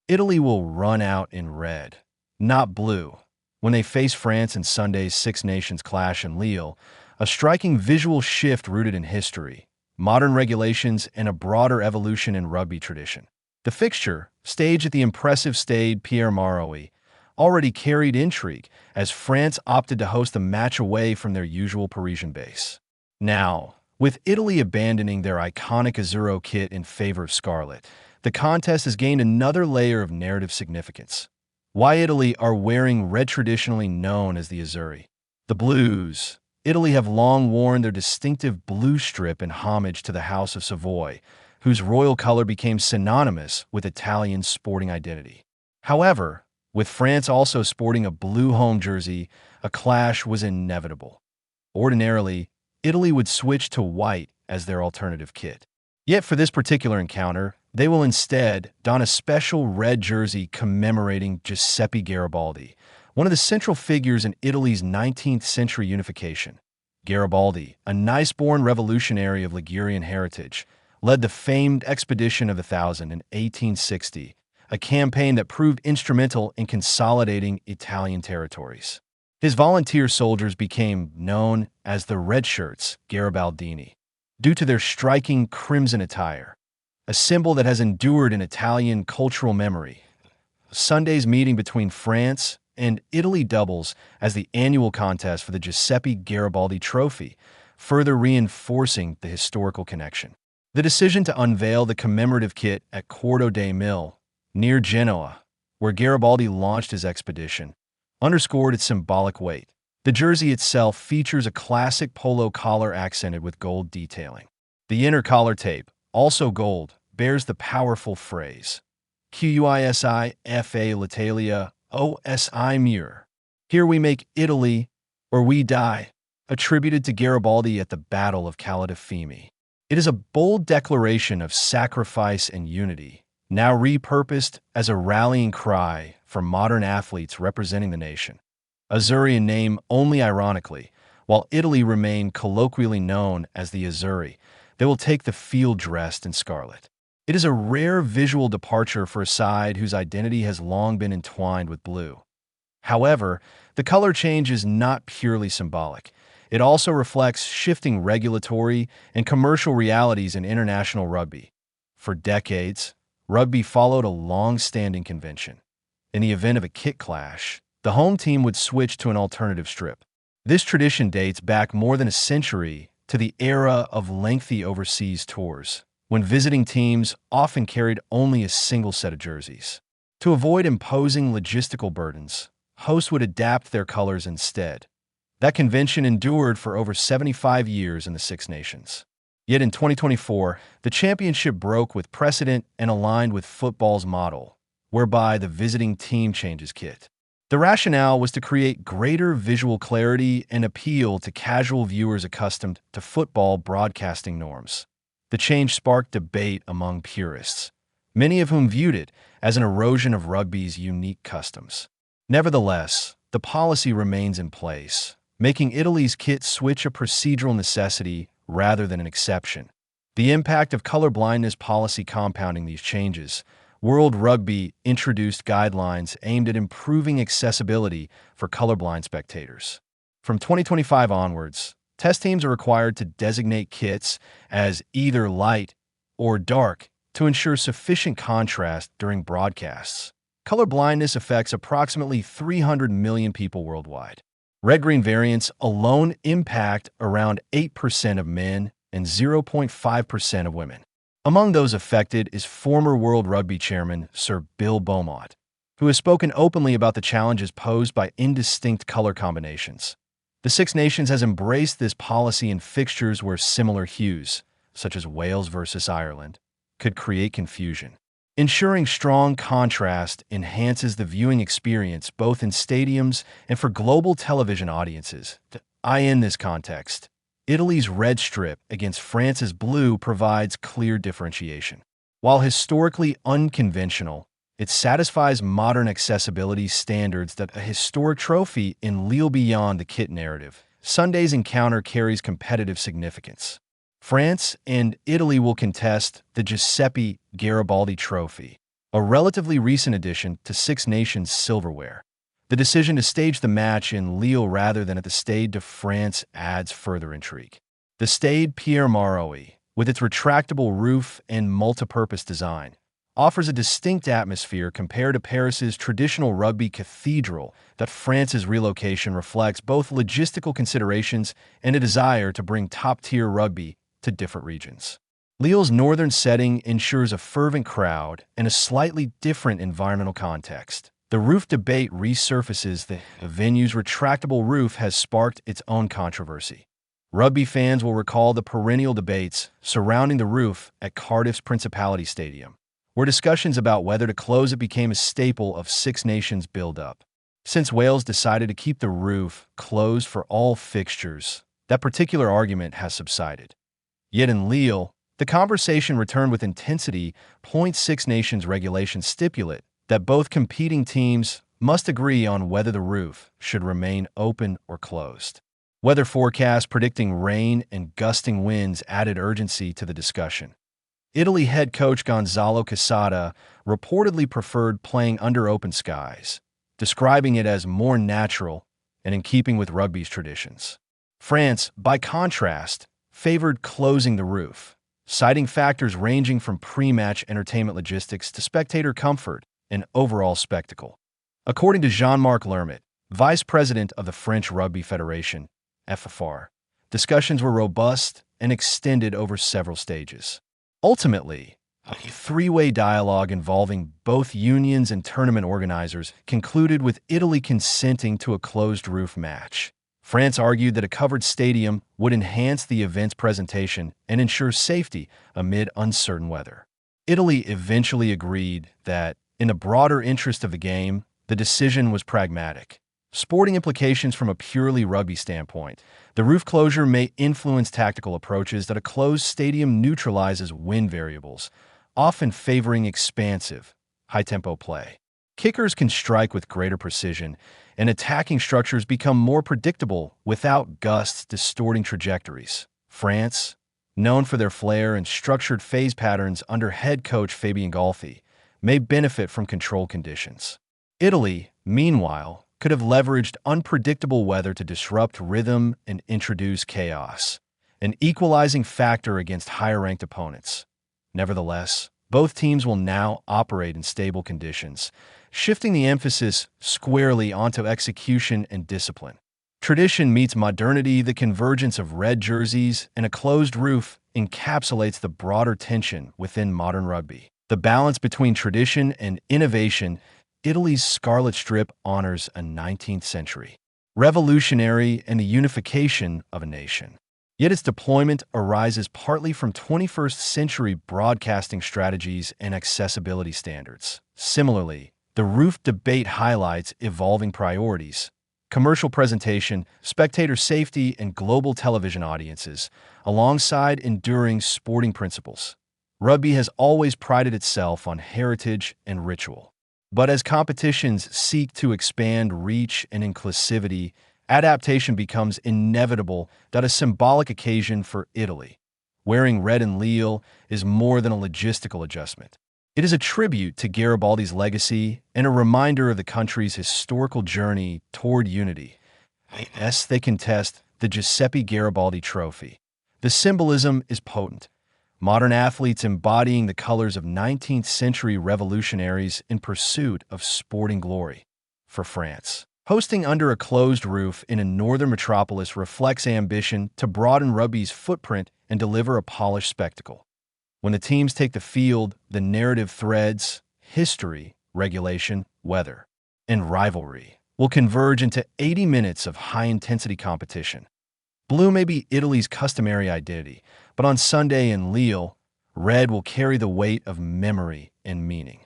Italy will run out in red, not blue, when they face France in Sunday's Six Nations clash in Lille, a striking visual shift rooted in history, modern regulations, and a broader evolution in rugby tradition. The fixture, staged at the impressive Stade Pierre-Mauroy, already carried intrigue as France opted to host the match away from their usual Parisian base. Now, with Italy abandoning their iconic Azzurro kit in favor of scarlet, the contest has gained another layer of narrative significance. Why Italy are wearing red, traditionally known as the Azzurri. The Blues. Italy have long worn their distinctive blue strip in homage to the House of Savoy, whose royal color became synonymous with Italian sporting identity. However, with France also sporting a blue home jersey, a clash was inevitable. Ordinarily, Italy would switch to white as their alternative kit. Yet for this particular encounter, they will instead don a special red jersey commemorating Giuseppe Garibaldi, one of the central figures in Italy's 19th century unification. Garibaldi, a nice-born revolutionary of Ligurian heritage, led the famed Expedition of the Thousand in 1860, a campaign that proved instrumental in consolidating Italian territories. His volunteer soldiers became known as the Redshirts, Garibaldini, due to their striking crimson attire, a symbol that has endured in Italian cultural memory. Sunday's meeting between France and Italy doubles as the annual contest for the Giuseppe Garibaldi Trophy, further reinforcing the historical connection. The decision to unveil the commemorative kit at Cordo dei Mille, near Genoa, where Garibaldi launched his expedition, underscored its symbolic weight. The jersey itself features a classic polo collar accented with gold detailing. The inner collar tape, also gold, bears the powerful phrase, QUISI l'Italia OSI Mur. Here we make Italy, or we die, attributed to Garibaldi at the Battle of Calatafimi. It is a bold declaration of sacrifice and unity, now repurposed as a rallying cry for modern athletes representing the nation. Azzurri in name only ironically, while Italy remain colloquially known as the Azzurri, they will take the field dressed in scarlet. It is a rare visual departure for a side whose identity has long been entwined with blue. However, the color change is not purely symbolic. It also reflects shifting regulatory and commercial realities in international rugby. For decades, rugby followed a long-standing convention. In the event of a kit clash, the home team would switch to an alternative strip. This tradition dates back more than a century to the era of lengthy overseas tours, when visiting teams often carried only a single set of jerseys. To avoid imposing logistical burdens, hosts would adapt their colors instead. That convention endured for over 75 years in the Six Nations. Yet in 2024, the championship broke with precedent and aligned with football's model, whereby the visiting team changes kit. The rationale was to create greater visual clarity and appeal to casual viewers accustomed to football broadcasting norms. The change sparked debate among purists, many of whom viewed it as an erosion of rugby's unique customs. Nevertheless, the policy remains in place, making Italy's kit switch a procedural necessity rather than an exception. The impact of colorblindness policy compounding these changes, World Rugby introduced guidelines aimed at improving accessibility for colorblind spectators. From 2025 onwards, test teams are required to designate kits as either light or dark to ensure sufficient contrast during broadcasts. Colorblindness affects approximately 300 million people worldwide. Red-green variants alone impact around 8% of men and 0.5% of women. Among those affected is former World Rugby chairman Sir Bill Beaumont, who has spoken openly about the challenges posed by indistinct color combinations. The Six Nations has embraced this policy in fixtures where similar hues, such as Wales versus Ireland, could create confusion. Ensuring strong contrast enhances the viewing experience both in stadiums and for global television audiences. In this context, Italy's red strip against France's blue provides clear differentiation. While historically unconventional, it satisfies modern accessibility standards that a historic trophy in Lille beyond the kit narrative. Sunday's encounter carries competitive significance. France and Italy will contest the Giuseppe Garibaldi Trophy, a relatively recent addition to Six Nations silverware. The decision to stage the match in Lille rather than at the Stade de France adds further intrigue. The Stade Pierre-Mauroy, with its retractable roof and multipurpose design, offers a distinct atmosphere compared to Paris's traditional rugby cathedral. That France's relocation reflects both logistical considerations and a desire to bring top-tier rugby to different regions. Lille's northern setting ensures a fervent crowd and a slightly different environmental context. The roof debate resurfaces. The venue's retractable roof has sparked its own controversy. Rugby fans will recall the perennial debates surrounding the roof at Cardiff's Principality Stadium, where discussions about whether to close it became a staple of Six Nations build-up. Since Wales decided to keep the roof closed for all fixtures, that particular argument has subsided. Yet in Lille, the conversation returned with intensity. Six Nations regulations stipulate that both competing teams must agree on whether the roof should remain open or closed. Weather forecasts predicting rain and gusting winds added urgency to the discussion. Italy head coach Gonzalo Casada reportedly preferred playing under open skies, describing it as more natural and in keeping with rugby's traditions. France, by contrast, favored closing the roof, citing factors ranging from pre-match entertainment logistics to spectator comfort and overall spectacle. According to Jean-Marc Lermit, vice president of the French Rugby Federation, FFR, discussions were robust and extended over several stages. Ultimately, a three-way dialogue involving both unions and tournament organizers concluded with Italy consenting to a closed-roof match. France argued that a covered stadium would enhance the event's presentation and ensure safety amid uncertain weather. Italy eventually agreed that, in the broader interest of the game, the decision was pragmatic. Sporting implications from a purely rugby standpoint, the roof closure may influence tactical approaches that a closed stadium neutralizes wind variables, often favoring expansive, high-tempo play. Kickers can strike with greater precision, and attacking structures become more predictable without gusts distorting trajectories. France, known for their flair and structured phase patterns under head coach Fabien Galthy, may benefit from controlled conditions. Italy, meanwhile, could have leveraged unpredictable weather to disrupt rhythm and introduce chaos, an equalizing factor against higher-ranked opponents. Nevertheless, both teams will now operate in stable conditions, shifting the emphasis squarely onto execution and discipline. Tradition meets modernity. The convergence of red jerseys and a closed roof encapsulates the broader tension within modern rugby. The balance between tradition and innovation. Italy's scarlet strip honors a 19th century revolutionary and the unification of a nation. Yet its deployment arises partly from 21st century broadcasting strategies and accessibility standards. Similarly, the roof debate highlights evolving priorities: commercial presentation, spectator safety, and global television audiences, alongside enduring sporting principles. Rugby has always prided itself on heritage and ritual. But as competitions seek to expand reach and inclusivity, adaptation becomes inevitable. That a symbolic occasion for Italy. Wearing red in Lille is more than a logistical adjustment. It is a tribute to Garibaldi's legacy and a reminder of the country's historical journey toward unity. Yes, they contest the Giuseppe Garibaldi Trophy. The symbolism is potent. Modern athletes embodying the colors of 19th century revolutionaries in pursuit of sporting glory. For France, hosting under a closed roof in a northern metropolis reflects ambition to broaden rugby's footprint and deliver a polished spectacle. When the teams take the field, the narrative threads, history, regulation, weather, and rivalry will converge into 80 minutes of high-intensity competition. Blue may be Italy's customary identity, but on Sunday in Lille, red will carry the weight of memory and meaning.